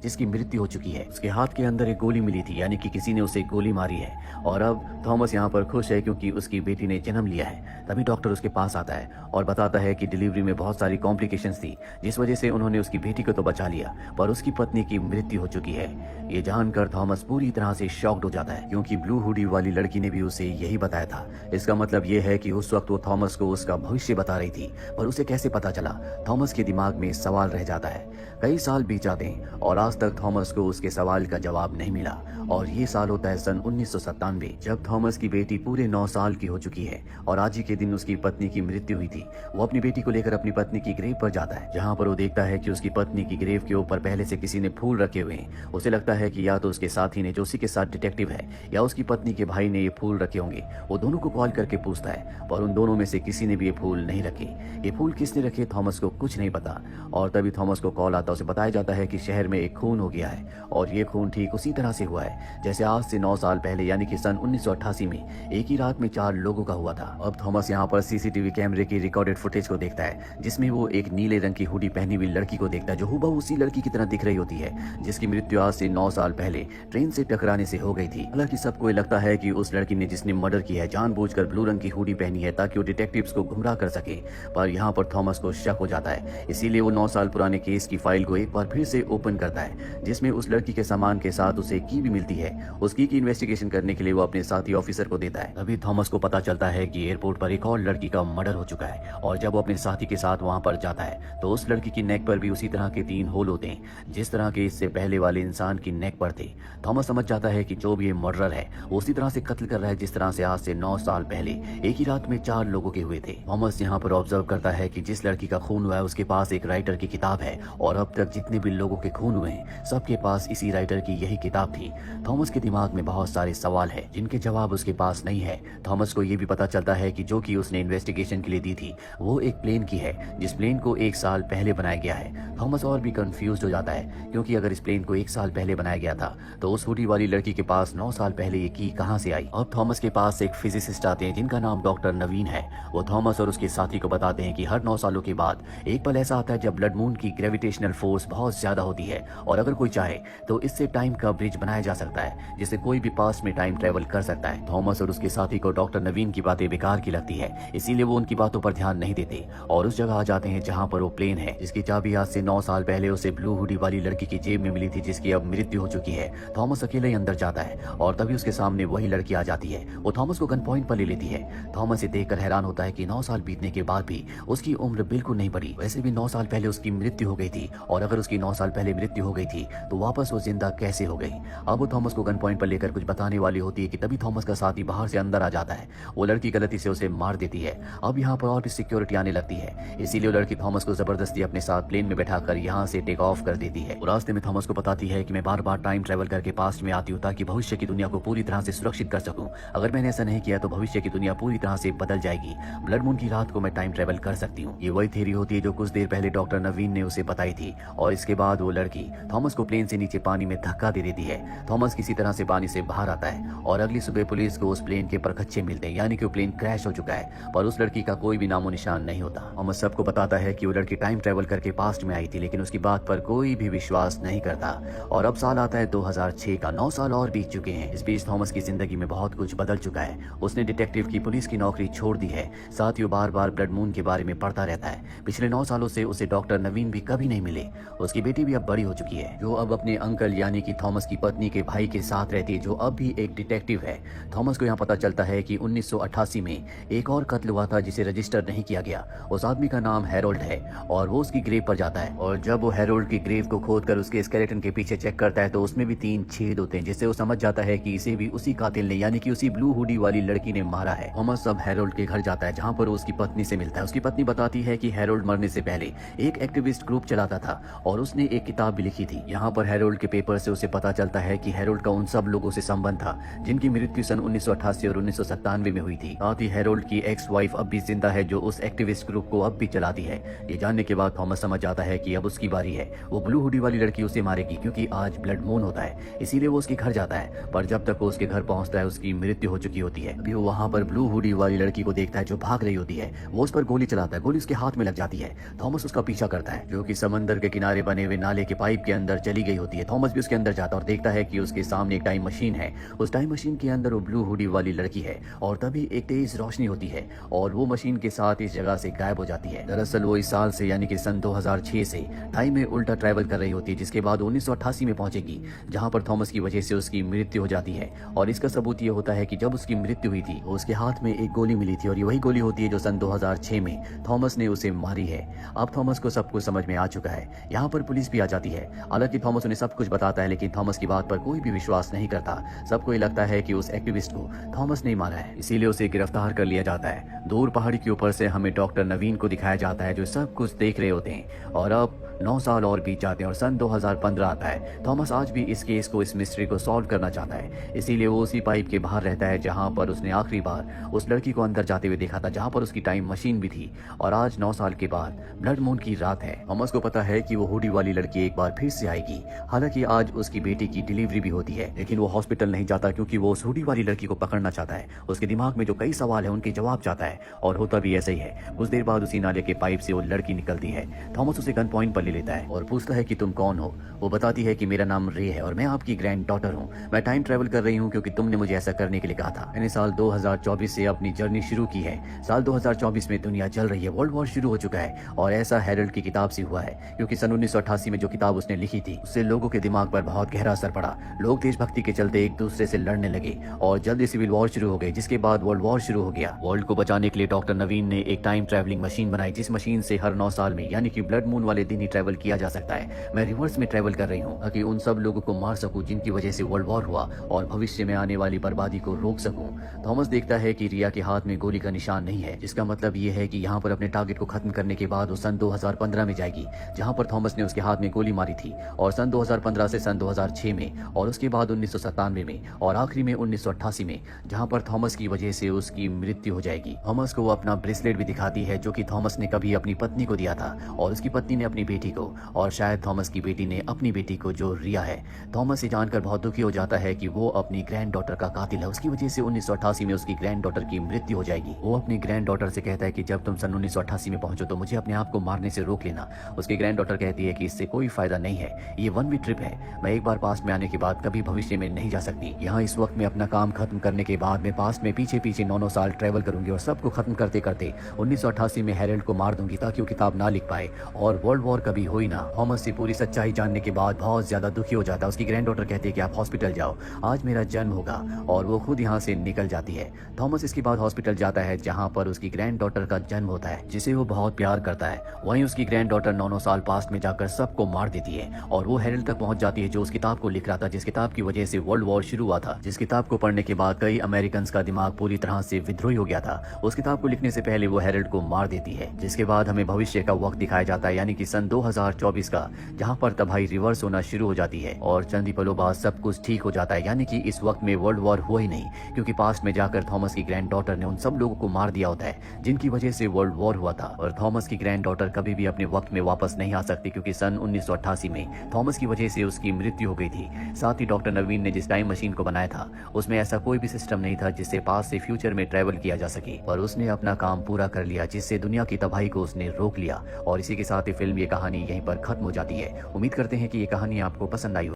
जिसकी मृत्यु हो चुकी है। उसके हाथ के अंदर एक गोली मिली थी, यानी कि किसी ने उसे गोली मारी है। और अब थॉमस यहाँ पर खुश है क्योंकि उसकी बेटी ने जन्म लिया है। तभी डॉक्टर उसके पास आता है और बताता है कि डिलीवरी में बहुत सारी कॉम्प्लिकेशंस थी, जिस वजह से उन्होंने उसकी बेटी को तो बचा लिया, पर उसकी पत्नी की मृत्यु हो चुकी है। ये जानकर थॉमस पूरी तरह से शॉक्ड हो जाता है, क्योंकि ब्लू हुडी वाली लड़की ने भी उसे यही बताया था। इसका मतलब ये है कि उस वक्त वो थॉमस को उसका भविष्य बता रही थी, पर उसे कैसे पता चला? थॉमस के दिमाग में सवाल रह जाता है। कई साल बीत जाते हैं और आज तक थॉमस को उसके सवाल का जवाब नहीं मिला। और ये साल होता है सन 1997, जब थॉमस की बेटी पूरे 9 साल की हो चुकी है और आज ही के दिन उसकी पत्नी की मृत्यु हुई थी। वो अपनी बेटी को लेकर अपनी पत्नी की ग्रेव पर जाता है, जहाँ पर वो देखता है कि उसकी पत्नी की ग्रेव के ऊपर पहले से किसी ने फूल रखे हुए हैं। उसे लगता है कि या तो उसके साथी ने, जो उसी के साथ डिटेक्टिव है, या उसकी पत्नी के भाई ने ये फूल रखे होंगे। वो दोनों को कॉल करके पूछता है, पर उन दोनों में से किसी ने भी ये फूल नहीं रखे। ये फूल किसने रखे, थॉमस को कुछ नहीं पता। और तभी थॉमस को कॉल आता है, उसे बताया जाता है कि शहर में एक खून हो गया है, और ये खून ठीक उसी तरह से हुआ है जैसे आज से 9 साल पहले, यानी कि सन 1988 में एक ही रात में 4 लोगों का हुआ था। अब थॉमस यहाँ पर सीसीटीवी कैमरे की रिकॉर्डेड फुटेज को देखता है, जिसमें वो एक नीले रंग की हुडी पहनी हुई लड़की को देखता है, जो हूबहू उसी लड़की की तरह दिख रही होती है जिसकी मृत्यु आज से 9 साल पहले ट्रेन से टकराने से हो गई थी। हालांकि सबको लगता है कि उस लड़की ने, जिसने मर्डर किया है, जानबूझकर ब्लू रंग की हुडी पहनी है ताकि वो डिटेक्टिव्स को गुमराह कर सके। पर यहाँ पर थॉमस को शक हो जाता है, इसीलिए वो 9 साल पुराने केस की फाइल को एक बार फिर से ओपन करता है, जिसमें उस लड़की के सामान के साथ उसे की भी मिलती है। उस की इन्वेस्टिगेशन करने के लिए वो अपने साथी ऑफिसर को देता है। तभी थॉमस को पता चलता है कि एयरपोर्ट पर एक और लड़की का मर्डर हो चुका है, और जब वो अपने साथी के साथ वहां पर जाता है तो उस लड़की की नेक पर भी उसी तरह के 3 होल होते हैं, जिस तरह के इससे पहले वाले इंसान की नेक पर थे। थॉमस समझ जाता है कि जो भी ये मर्डरर है वो उसी तरह से कत्ल कर रहा है जिस तरह से आज से 9 साल पहले एक ही रात में 4 लोगों के हुए थे। थॉमस यहाँ पर ऑब्जर्व करता है कि जिस लड़की का खून हुआ है उसके पास एक राइटर की किताब है, और अब तक जितने भी लोगों के खून हुए हैं सबके पास इसी राइटर की यही किताब थी। थॉमस के दिमाग में बहुत सारे सवाल है जिनके जवाब उसके पास नहीं है। थॉमस को ये भी पता चलता है कि जो कि उसने इन्वेस्टिगेशन के लिए दी थी वो एक प्लेन की है, जिस प्लेन को 1 साल पहले बनाया गया है। थॉमस और भी कंफ्यूज हो जाता है, क्योंकि अगर इस प्लेन को 1 साल पहले बनाया गया था तो उस हुडी वाली लड़की के पास 9 साल पहले ये की कहां से आई? अब थॉमस के पास एक फिजिसिस्ट आते हैं जिनका नाम डॉक्टर नवीन है। वो थॉमस और उसके साथी को बताते हैं कि हर 9 सालों के बाद एक पल ऐसा आता है जब ब्लड मून की ग्रेविटेशनल फोर्स बहुत ज्यादा होती है, और अगर कोई चाहे तो इससे टाइम का ब्रिज बनाया जा सकता है, जिससे कोई भी पास्ट में टाइम ट्रेवल कर सकता है। थॉमस और उसके साथी को डॉक्टर नवीन की बातें बेकार की लगती है, इसीलिए वो उनकी बातों पर ध्यान नहीं देते और उस जगह आ जाते हैं जहां पर वो प्लेन है, जिसकी चाबी आज से 9 साल पहले उसे ब्लू हुडी वाली लड़की की जेब में मिली थी, जिसकी अब मृत्यु हो चुकी है। थॉमस अकेले ही अंदर जाता है और तभी उसके सामने वही लड़की आ जाती है। वो थॉमस को गन पॉइंट पर ले लेती है। थॉमस ये देखकर हैरान होता है कि 9 साल बीतने के बाद भी उसकी उम्र बिल्कुल नहीं बढ़ी। वैसे भी 9 साल पहले उसकी मृत्यु हो गई थी, और अगर उसकी 9 साल पहले मृत्यु हो गई थी तो वापस वो जिंदा कैसे हो गई? अब वो थॉमस को गन पॉइंट पर लेकर कुछ बताने वाली होती है कि तभी थॉमस का साथी बाहर से अंदर आ जाता है। वो लड़की गलती से उसे मार देती है। अब यहाँ पर और भी सिक्योरिटी आने लगती है, इसीलिए वो लड़की थॉमस को जबरदस्ती अपने साथ प्लेन में बैठाकर यहाँ से टेक ऑफ कर देती है। रास्ते में थॉमस को बताती है कि मैं बार बार टाइम ट्रेवल करके पास्ट में आती हूँ ताकि भविष्य की दुनिया को पूरी तरह से सुरक्षित कर सकूं। अगर मैंने ऐसा नहीं किया तो भविष्य की दुनिया पूरी तरह से बदल जाएगी। ब्लड मून की रात को मैं टाइम ट्रेवल कर सकती हूँ। ये वही थ्योरी होती है जो कुछ देर पहले डॉक्टर नवीन ने उसे बताई थी। और इसके बाद वो लड़की थॉमस को प्लेन से नीचे पानी में धक्का दे देती है। थॉमस किसी तरह से पानी से बाहर आता है और अगली सुबह पुलिस को उस प्लेन के परखच्चे मिलते हैं, यानी कि वो प्लेन क्रैश हो चुका है, पर उस लड़की का कोई भी नामो निशान नहीं होता। थॉमस सबको बताता है कि वो लड़की टाइम ट्रेवल करके पास्ट में आई थी, लेकिन उसकी बात पर कोई भी विश्वास नहीं करता। और अब साल आता है 2006 का। 9 साल और बीत चुके हैं। इस बीच थॉमस की जिंदगी में बहुत कुछ बदल चुका है। उसने डिटेक्टिव की पुलिस की नौकरी छोड़ दी है, साथ ही बार बार ब्लड मून के बारे में पढ़ता रहता है। पिछले 9 सालों से उसे डॉक्टर नवीन भी कभी नहीं मिले। उसकी बेटी भी अब बड़ी हो चुकी है, जो अब अपने अंकल यानी कि थॉमस की पत्नी के भाई के साथ रहती है, जो अब भी एक डिटेक्टिव है। थॉमस को यहाँ पता चलता है कि 1988 में एक और कत्ल हुआ था जिसे रजिस्टर नहीं किया गया। उस आदमी का नाम हैरोल्ड है और वो उसकी ग्रेव पर जाता है, और जब वो हैरोल्ड की ग्रेव को खोदकर उसके स्केलेटन के पीछे चेक करता है तो उसमें भी 3 छेद होते हैं, जिससे वो समझ जाता है कि इसे भी उसी कातिल ने, यानी कि उसी ब्लू हुडी वाली लड़की ने मारा है। थॉमस अब हैरोल्ड के घर जाता है, जहाँ पर वो उसकी पत्नी से मिलता है। उसकी पत्नी बताती है कि हैरोल्ड मरने से पहले एक एक्टिविस्ट ग्रुप चलाता था और उसने एक किताब भी लिखी थी। यहाँ पर हैरोल्ड के पेपर से उसे पता चलता है कि हैरोल्ड का उन सब लोगों से संबंध था जिनकी मृत्यु सन 1988 और 1997 में हुई थी। साथ ही हैरोल्ड की एक्स वाइफ अब भी जिंदा है, जो उस एक्टिविस्ट ग्रुप को अब भी चलाती है। ये जानने के बाद थॉमस समझ जाता है कि अब उसकी बारी है। वो ब्लू हुडी वाली लड़की उसे मारेगी, क्योंकि आज ब्लड ब्लड मून होता है, इसीलिए वो उसके घर जाता है। पर जब तक वो उसके घर पहुंचता है उसकी मृत्यु हो चुकी होती है। अभी वो वहां पर ब्लू हुडी वाली लड़की को देखता है जो भाग रही होती है। वो उस पर गोली चलाता है, गोली उसके हाथ में लग जाती है। थॉमस उसका पीछा करता है, जो कि समंदर के किनारे बने हुए नाले के पाइप के अंदर चली गई होती है। थॉमस भी उसके अंदर जाता है और देखता है कि उसके सामने एक टाइम मशीन है। उस टाइम मशीन के अंदर वो ब्लू हुडी वाली लड़की है और तभी एक तेज रोशनी होती है और वो मशीन के साथ इस जगह से गायब हो जाती है। दरअसल वो इस साल से यानी कि सन 2006 से टाइम में उल्टा ट्रैवल कर रही होती है, जिसके बाद 1988 में पहुंचेगी, जहां पर थॉमस की वजह से उसकी मृत्यु हो जाती है। और इसका सबूत ये होता है कि जब उसकी मृत्यु हुई थी उसके हाथ में एक गोली मिली थी और ये वही गोली होती है जो सन 2006 में थॉमस ने उसे मारी है। अब थॉमस को सब कुछ समझ में आ चुका है। यहाँ पर पुलिस भी आ जाती है। हालांकि थॉमस उन्हें सब कुछ बताता है, लेकिन थॉमस की बात पर कोई भी विश्वास नहीं करता। सबको ये लगता है कि उस एक्टिविस्ट को थॉमस ने मारा है, इसीलिए उसे गिरफ्तार कर लिया जाता है। दूर पहाड़ी के ऊपर से हमें डॉक्टर नवीन को दिखाया जाता है जो सब कुछ देख रहे होते हैं। और अब 9 साल और बीत जाते हैं और सन 2015 आता है। थॉमस आज भी इस केस को, इस मिस्ट्री को सॉल्व करना चाहता है, इसीलिए वो उसी पाइप के बाहर रहता है जहां पर उसने आखिरी बार उस लड़की को अंदर जाते हुए देखा था, जहां पर उसकी टाइम मशीन भी थी। और आज 9 साल के बाद ब्लड मून की रात है। थॉमस को पता है कि वो हुडी वाली लड़की एक बार फिर से आएगी। हालांकि आज उसकी बेटी की डिलीवरी भी होती है, लेकिन वो हॉस्पिटल नहीं जाता क्योंकि वो उस हुडी वाली लड़की को पकड़ना चाहता है। उसके दिमाग में जो कई सवाल है उनके जवाब चाहता है और होता भी ऐसा ही है। कुछ देर बाद उसी नाले के पाइप से वो लड़की निकलती है। थॉमस उसे गन पॉइंट पर ले लेता है और पूछता है कि तुम कौन हो। वो बताती है कि मेरा नाम रे है और मैं आपकी ग्रैंड डॉटर हूँ। मैं टाइम ट्रेवल कर रही हूँ क्योंकि तुमने मुझे ऐसा करने के लिए कहा था। मैंने साल 2024 से अपनी जर्नी शुरू की है। साल 2024 में दुनिया जल रही है, वर्ल्ड वॉर शुरू हो चुका है और ऐसा हेरल्ड की किताब से हुआ है क्योंकि सन 1988 में जो किताब उसने लिखी थी उससे लोगों के दिमाग पर बहुत गहरा असर पड़ा। लोग देशभक्ति के चलते एक दूसरे से लड़ने लगे और जल्दी सिविल वॉर शुरू हो गई, जिसके बाद वर्ल्ड वॉर शुरू हो गया। वर्ल्ड को बचाने के लिए डॉक्टर नवीन ने एक टाइम ट्रैवलिंग मशीन बनाई, जिस मशीन से हर 9 साल में यानी कि ब्लड मून वाले दिन ही ट्रैवल किया जा सकता है। मैं रिवर्स में ट्रैवल कर रही हूँ ताकि उन सब लोगों को मार सकूं जिनकी वजह से वर्ल्ड वॉर हुआ और भविष्य में आने वाली बर्बादी को रोक सकूं। थॉमस देखता है कि रिया के हाथ में गोली का निशान नहीं है, जिसका मतलब ये है कि यहाँ पर अपने टारगेट को खत्म करने के बाद वो सन 2015 में जाएगी, जहाँ पर थॉमस ने उसके हाथ में गोली मारी थी, और सन 2015 से सन 2006 में और उसके बाद 1997 में और आखिरी में 1988 में, जहाँ पर थॉमस की वजह से उसकी मृत्यु हो जाएगी। थॉमस को वो अपना ब्रेसलेट भी दिखाती है जो कि थॉमस ने कभी अपनी पत्नी को दिया था और उसकी पत्नी ने अपनी बेटी को, और शायद थॉमस की बेटी ने अपनी बेटी को, जो रिया है। थॉमस ये जानकर बहुत दुखी हो जाता है कि वो अपनी ग्रैंड डॉटर का कातिल है। उसकी वजह से 1988 में उसकी ग्रैंड डॉटर की मृत्यु हो जाएगी। वो अपनी ग्रैंड डॉटर से कहता है कि जब तुम सन 1988 में पहुंचो तो मुझे अपने आप को मारने से रोक लेना। उसकी ग्रैंड डॉटर कहती है कि इससे कोई फायदा नहीं है, ये वन वे ट्रिप है। मैं एक बार पास्ट में आने के बाद कभी भविष्य में नहीं जा सकती। यहाँ इस वक्त में अपना काम खत्म करने के बाद मैं पास्ट में पीछे पीछे 9 साल ट्रेवल करूंगी और सबको खत्म करते करते 1988 में हेरल्ड को मार दूंगी ताकि वो किताब ना लिख पाए और वर्ल्ड वॉर कभी हो ही ना। थॉमस से पूरी सच्चाई जानने के बाद बहुत ज्यादा दुखी हो जाता है। उसकी ग्रैंड डॉटर कहती है कि आप हॉस्पिटल जाओ, आज मेरा जन्म होगा, और वो खुद यहाँ से निकल जाती है। थॉमस इसके बाद हॉस्पिटल जाता है जहाँ पर उसकी ग्रैंड डॉटर का जन्म होता है, जिसे वो बहुत प्यार करता है। वहीं उसकी ग्रैंड डॉटर 9 साल पास्ट में जाकर सबको मार देती है और वो हेरल्ड तक पहुंच जाती है जो उस किताब को लिख रहा था, जिस किताब की वजह से वर्ल्ड वॉर शुरू हुआ था। जिस किताब को पढ़ने के बाद कई अमेरिकन का दिमाग पूरी तरह से विद्रोही हो गया था। उस किताब को लिखने से पहले वो हेरल्ड को मार देती है, जिसके बाद हमें भविष्य का वक्त दिखाया जाता है, यानी कि सन 2024 का, जहाँ पर तबाही रिवर्स होना शुरू हो जाती है और चंद ही पलों बाद सब कुछ ठीक हो जाता है। यानी कि इस वक्त में वर्ल्ड वॉर हुआ ही नहीं, क्योंकि पास्ट में जाकर थॉमस की ग्रैंड डॉटर ने उन सब लोगों को मार दिया होता है जिनकी वजह से वर्ल्ड वॉर हुआ था। और थॉमस की ग्रैंड डॉटर कभी भी अपने वक्त में वापस नहीं आ सकती, क्योंकि सन 1988 में थॉमस की वजह से उसकी मृत्यु हो गई थी। साथ ही डॉक्टर नवीन ने जिस टाइम मशीन को बनाया था उसमें ऐसा कोई भी सिस्टम नहीं था जिससे पास्ट से फ्यूचर में ट्रेवल किया जा सके, पर उसने अपना काम पूरा कर लिया, जिससे दुनिया की तबाही को उसने रोक लिया। और इसी के साथ ही फिल्म, ये कहानी यहीं पर खत्म हो जाती है। उम्मीद करते हैं कि ये कहानी आपको पसंद आई हो।